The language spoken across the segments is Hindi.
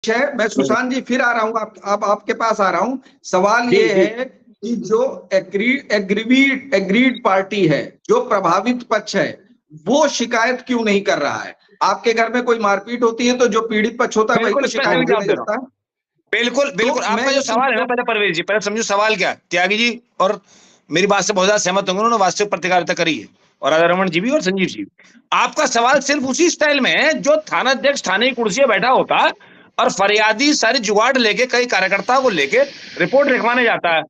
है। मैं सुशांत जी फिर आ रहा हूँ, आपके पास आ रहा हूँ। सवाल ये है कि जो एग्रीड पार्टी है, जो प्रभावित पक्ष है, वो शिकायत क्यों नहीं कर रहा है? आपके घर में कोई मारपीट होती है तो जो पीड़ित पक्ष होता है वही तो शिकायत नहीं करता है। बिल्कुल बिल्कुल, तो आपका जो सवाल है ना, पहले परवेज जी पहले समझो सवाल क्या। त्यागी जी और मेरी बात से बहुत ज्यादा सहमत होंगे, उन्होंने वास्तविक पत्रकारिता करी है, और राधा रमन जी भी और संजीव जी भी। आपका सवाल सिर्फ उसी स्टाइल में है जो थाना अध्यक्ष थाने की कुर्सी बैठा होता है और फरियादी सारी जुगाड़ लेके कई कार्यकर्ताओं को लेके रिपोर्ट लिखवाने जाता है,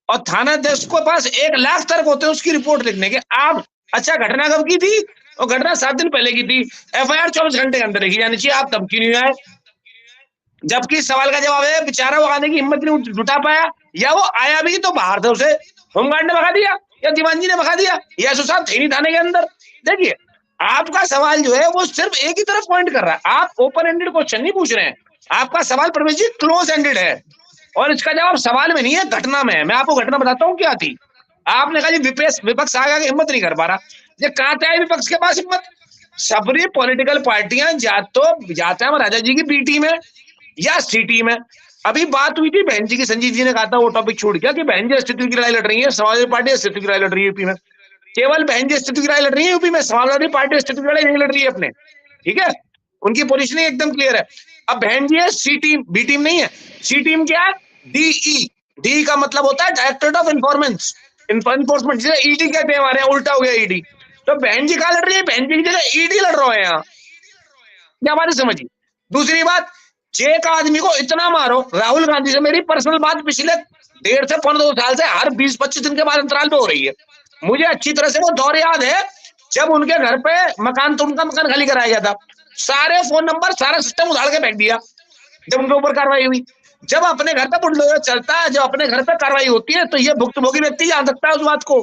और थाना अध्यक्ष के पास 1,00,000 तर्क होते हैं उसकी रिपोर्ट लिखने के। आप अच्छा घटना कब की थी? और घटना 7 दिन पहले की थी। FIR 24 घंटे के अंदर लिखी जानी चाहिए, आप तब क्यों नहीं आए? जबकि सवाल का जवाब है बेचारा वो आने की हिम्मत नहीं जुटा पाया, या वो आया भी तो बाहर था, उसे होमगार्ड ने भगा दिया या दीवान जी ने भगा दिया, या सुशांत थे नहीं थाने के अंदर। देखिए आपका सवाल जो है वो सिर्फ एक ही तरफ पॉइंट कर रहा है, आप ओपन एंडेड क्वेश्चन नहीं पूछ रहे हैं। आपका सवाल प्रवेश जी क्लोज एंडेड है, और इसका जवाब सवाल में नहीं है, घटना में है। मैं आपको घटना बताता हूँ क्या थी। आपने कहा जी विपक्ष आगे हिम्मत नहीं कर पा रहा, ये कहाँ था विपक्ष के पास हिम्मत? सबरी पॉलिटिकल पार्टियां जाते हैं राजा जी की बी टीम है या सी टीम है। अभी बात हुई थी बहन जी की, संजीव जी ने कहा था वो टॉपिक छोड़ गया कि बहन जी अस्तित्व की लड़ाई लड़ रही है, समाजवादी पार्टी अस्तित्व की लड़ाई लड़ रही है यूपी में। केवल बहन जी अस्तित्व की लड़ाई लड़ रही है यूपी में, समाजवादी पार्टी अस्तित्व की लड़ाई नहीं लड़ रही है अपने, ठीक है? उनकी पोजीशन एकदम क्लियर है। अब बहन जी है सी टीम, बी टीम नहीं है। सी टीम क्या है? डीई, डी का मतलब होता है डायरेक्टरेट ऑफ इन्फोर्समेंट, जिसे ईडी कहते हैं हमारे यहाँ, उल्टा हो गया ईडी। तो बहन जी कहाँ लड़ रही है? बहन जी की जगह ईडी लड़ रहे हैं यहाँ, क्या बात है समझिए। दूसरी बात, एक आदमी को इतना मारो, राहुल गांधी से मेरी पर्सनल बात पिछले 1.5 से 2 साल से हर 20-25 दिन के बाद अंतराल पे हो रही है। मुझे अच्छी तरह से वो दौर याद है जब उनके घर पे उनका मकान खाली कराया गया था, सारे फोन नंबर सारा सिस्टम उधार के फेंक दिया जब उनके ऊपर कार्रवाई हुई। जब अपने घर पे बुलडोजर चलता है, जब अपने घर पे कार्रवाई होती है, तो ये भुक्तभोगी व्यक्ति जान सकता है उस बात को,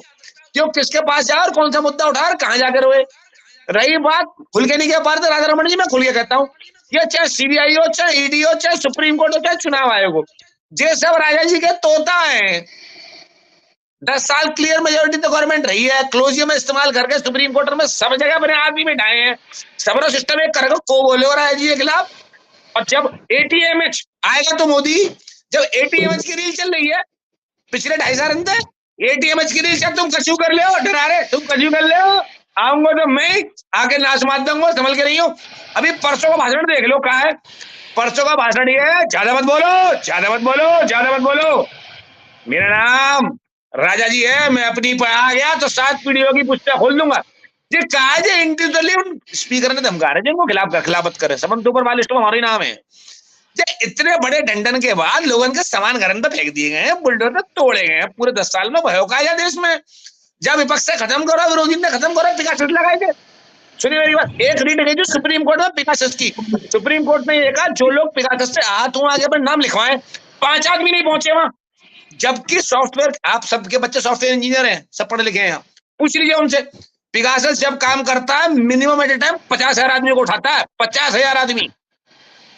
क्यों किसके पास जाए और कौन सा मुद्दा उठा और कहां जाकर रोए। रही बात खुल के नहीं कह पा रहे राधा रमन जी, मैं खुल के कहता हूँ, ये चाहे सीबीआई हो, चाहे ईडी हो, चाहे सुप्रीम कोर्ट हो, चाहे चुनाव आयोग हो, ये सब राजा जी के तोता है। 10 साल क्लियर मेजोरिटी तो गवर्नमेंट रही है, क्लोजियम इस्तेमाल करके सुप्रीम कोर्ट में सब जगह अपने आदमी बिठाए हैं, सबरो सिस्टम एक करेगा को बोले हो राजा जी के खिलाफ। और जब ATMH आएगा तो मोदी, जब ATMH की रील चल रही है पिछले 2.5 साल अंदर, ATMH की रील, तुम कछु कर ले हो, डरा रहे तुम कछु कर ले हो, आऊंगा तो मैं आके नाच मार दूंगा, संभल के नहीं हो। अभी परसों का भाषण देख लो, कहा है परसों का भाषण? ये है ज्यादा मत बोलो, ज्यादा मत बोलो, ज्यादा मत बोलो, मेरा नाम राजा जी है, मैं अपनी पर आ गया तो 7 पीढ़ियों की पुस्तक खोल दूंगा। ये कहा है इंडिविजुअली स्पीकर ने धमका रहे जिनको खिलाफत करे, सबन तो ऊपर वाले लिस्ट में हमारे नाम है। इतने बड़े डंडन के बाद लोगों के सामान घर अंदर फेंक दिए गए हैं, बुलडोजर तोड़े गए हैं, पूरे 10 साल में भयो का देश में। जब विपक्ष से खत्म करो, विरोधी ने खत्म करो, पिकासेस लगाए थे। सुनिए मेरी बात, एक रीड गई जो सुप्रीम कोर्ट में पिकासेस की, सुप्रीम कोर्ट ने ये कहा जो लोग पिकासेस से हाथ हुआ आगे अपने नाम लिखवाएं, 5 आदमी नहीं पहुंचे वहां, जबकि सॉफ्टवेयर, आप सबके बच्चे सॉफ्टवेयर इंजीनियर हैं, सब पढ़े लिखे हैं, पूछ लीजिए उनसे, पिकासेस जब काम करता है मिनिमम एट ए टाइम 50,000 आदमी को उठाता है, 50,000 आदमी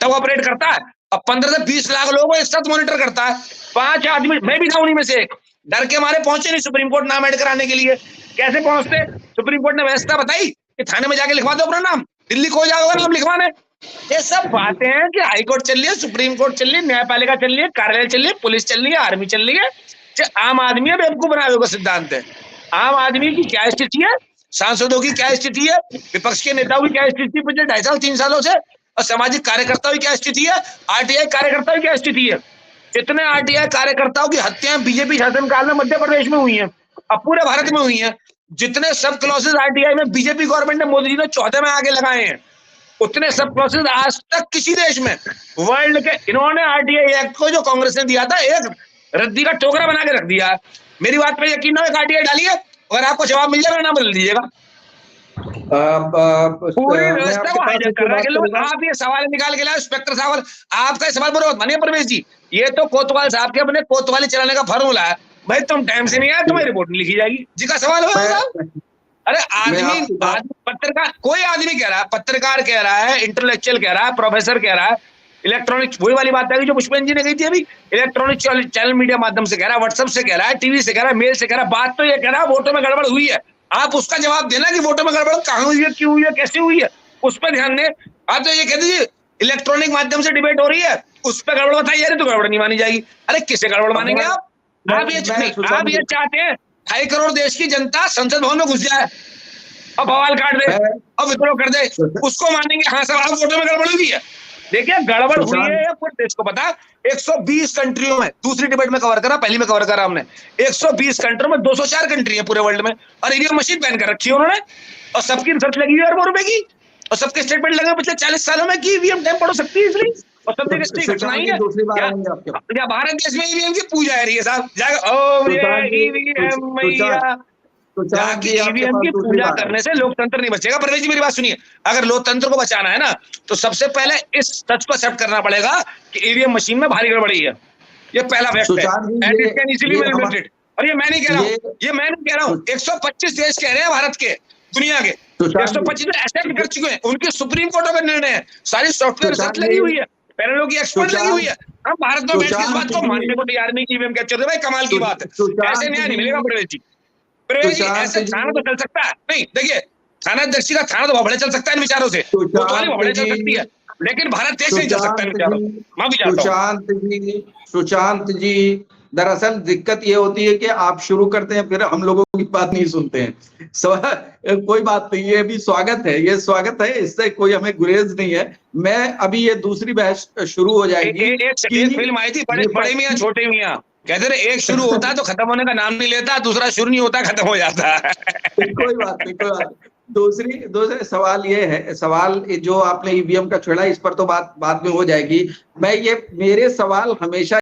तब ऑपरेट करता है, और 15 से 20 लाख लोगों को एक साथ मॉनिटर करता है। 5 आदमी, मैं भी था उन्हीं में से एक, डर के मारे पहुंचे नहीं सुप्रीम कोर्ट नाम ऐड कराने के लिए। कैसे पहुंचते? सुप्रीम कोर्ट ने व्यवस्था बताई कि थाने में जाके लिखवा दो अपना नाम, दिल्ली को जाओगे नाम लिखवाने। ये सब बातें हैं कि हाई कोर्ट चल रही है, सुप्रीम कोर्ट चल रही है, न्यायपालिका चल रही है, कार्यालय चल रही है, पुलिस चल रही है, आर्मी चल रही है, आम आदमी बेवकूफ बनाए हुए सिद्धांत है। आम आदमी की क्या स्थिति है, सांसदों की क्या स्थिति है, विपक्ष के नेताओं की क्या स्थिति पिछले 2.5 साल 3 सालों से, और सामाजिक कार्यकर्ताओं की क्या स्थिति है, RTI कार्यकर्ताओं की क्या स्थिति है। जितने RTI कार्यकर्ताओं की हत्याएं बीजेपी शासनकाल में मध्य प्रदेश में हुई हैं, अब पूरे भारत में हुई हैं, जितने सब क्लॉसेज RTI में बीजेपी गवर्नमेंट ने, मोदी जी ने 14 में आगे लगाए हैं, उतने सब क्लॉसेज आज तक किसी देश में वर्ल्ड के, इन्होंने RTI एक्ट को जो कांग्रेस ने दिया था एक रद्दी का टोकरा बना के रख दिया। मेरी बात पे यकीन हो, एक RTI डालिए, अगर आपको जवाब मिल जाएगा नाम बदल दीजिएगा। पूरी व्यवस्था को हाईजैक कर रहा है लोग। आप ये सवाल निकाल के लाए स्पेक्टर साहब, आपका सवाल बरोबर मानिए परवेश जी, ये तो कोतवाल साहब के अपने कोतवाली चलाने का फॉर्मूला है, भाई तुम टाइम से नहीं आए तुम्हारी रिपोर्ट नहीं लिखी जाएगी जी का सवाल होगा। अरे आदमी पत्रकार, कोई आदमी कह रहा है, पत्रकार कह रहा है, इंटेलेक्चुअल कह रहा है, प्रोफेसर कह रहा है, इलेक्ट्रॉनिक, वही वाली बात है जो पुष्पेंद्र जी ने कही थी अभी, इलेक्ट्रॉनिक चैनल मीडिया माध्यम से कह रहा है, व्हाट्सएप से कह रहा है, टीवी से कह रहा है, मेल से कह रहा है, बात तो ये कह रहा है वोटों में गड़बड़ हुई है। आप उसका जवाब देना कि वोटों में गड़बड़ कहां हुई है, क्यों हुई है, कैसे हुई है, उस पर ध्यान दें। आप तो ये कह दीजिए इलेक्ट्रॉनिक माध्यम से डिबेट हो रही है, उस पर गड़बड़ बताई जा रही, तो गड़बड़ नहीं मानी जाएगी। अरे किसे गड़बड़ मानेंगे आप? आप ये चाहते हैं 2.5 करोड़ देश की जनता संसद भवन में घुस जाए और बवाल काट दे और विद्रोह कर दे, उसको मानेंगे? हाँ साहब, आप वोटों में गड़बड़ हुई है। देखिए गड़बड़ हुई है पूरे देश को पता। 120 कंट्रियों में, दूसरी डिबेट में कवर करा, पहली में कवर करा हमने, 120 कंट्रियों में 204 कंट्री है पूरे वर्ल्ड में, और ईवीएम मशीन बैन कर रखी है उन्होंने, और सबकी रिसर्च लगी हुई है अरबों रुपए की, और सबके स्टेटमेंट लगे पिछले 40 सालों में कि ईवीएम टाइम पढ़ सकती है इसलिए, और सब जगह स्टिक रखना ही है। क्या भारत देश में ईवीएम की पूजा है रही है साहब? जाकर ओम ईवीएम मैया, ईवीएम की पूजा करने से लोकतंत्र नहीं बचेगा। परवेज जी मेरी बात सुनिए, अगर लोकतंत्र को बचाना है ना, तो सबसे पहले इस सच को एक्सेप्ट करना पड़ेगा कि ईवीएम मशीन में भारी गड़बड़ी है। ये पहला फैक्ट है, and it can easily be implemented. और ये मैं नहीं कह रहा हूँ, ये मैं नहीं कह रहा हूँ, 125 देश कह रहे हैं भारत के, दुनिया के 125 एक्सेप्ट कर चुके हैं, उनके सुप्रीम कोर्ट का निर्णय है, सारी सॉफ्टवेयर रिसर्च लगी हुई है, पैनलों की एक्सपर्ट लगी हुई है। हम भारत में बैठ के इस बात को मानने को तैयार नहीं कि ईवीएम कैप्चर, भाई कमाल की बात है, ऐसे न्याय नहीं मिलेगा परवेज जी। परवेज जी ऐसे थाना तो चल सकता है नहीं, देखिए थानाध्यक्ष का थाना तो भबड़े चल सकता है इन विचारों से, कोतवाली भबड़े चल सकती है, लेकिन भारत देश नहीं चल सकता इन विचारों। मैं भी चाहता हूं सुशांत जी, दरअसल दिक्कत ये होती है कि आप शुरू करते हैं फिर हम लोगों की बात नहीं सुनते हैं। कोई बात नहीं, ये भी स्वागत है, ये स्वागत है, इससे कोई हमें गुरेज नहीं है। मैं अभी ये दूसरी बहस शुरू हो जाएगी। एक फिल्म आई थी बड़े मियां छोटे मियां, कहते रहे एक शुरू होता है तो खत्म होने का नाम नहीं लेता, दूसरा शुरू नहीं होता खत्म हो जाता है। कोई बात नहीं, कोई बात। दूसरे सवाल ये है, सवाल जो आपने ईवीएम का छेड़ा, इस पर तो बात बाद में हो जाएगी। मैं ये मेरे सवाल हमेशा